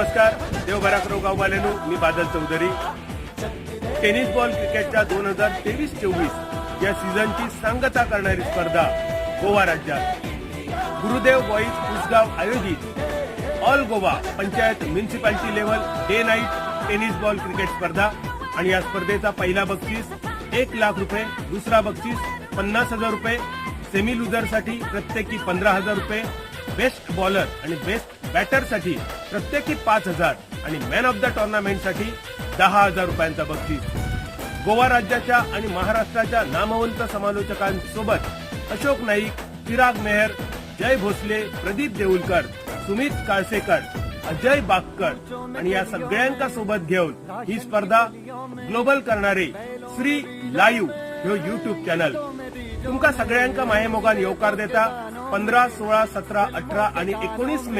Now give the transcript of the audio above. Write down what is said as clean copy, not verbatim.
नमस्कार, देवबराकरो गाववाल्यांनो, मी Badal Chaudhari. Tennis ball क्रिकेटच्या 2023-24 या सीझनची सांगता करणारी स्पर्धा गोवा राज्यात गुरुदेव बॉईज उसगाव आयोजित all Goa panchayat municipality level day night tennis ball cricket स्पर्धा. आणि या स्पर्धेचा पहिला बक्षीस 1 लाख रुपये, दुसरा बक्षीस 50,000 रुपये, सेमी लुझरसाठी प्रत्येकी 15,000 रुपये, बेस्ट बॉलर आणि बेस्ट बॅटरसाठी प्रत्येकी 5,000 आणि मॅन ऑफ द टुर्नामेंटसाठी 10,000 रुपयांचा बक्षीस. गोवा राज्याच्या आणि महाराष्ट्राच्या नामवंत समालोचकांसोबत अशोक नाईक, चिराग मेहर, जय भोसले, प्रदीप देऊलकर, सुमित काळसेकर, अजय बागकर आणि या सगळ्यांका सोबत घेऊन ही स्पर्धा ग्लोबल करणारे श्री लाईव्ह ह्यो युट्यूब चॅनल तुमका सगळ्यांका मायेमोगान येवकार देता. 15, 16, 17, 18 आणि 19 मे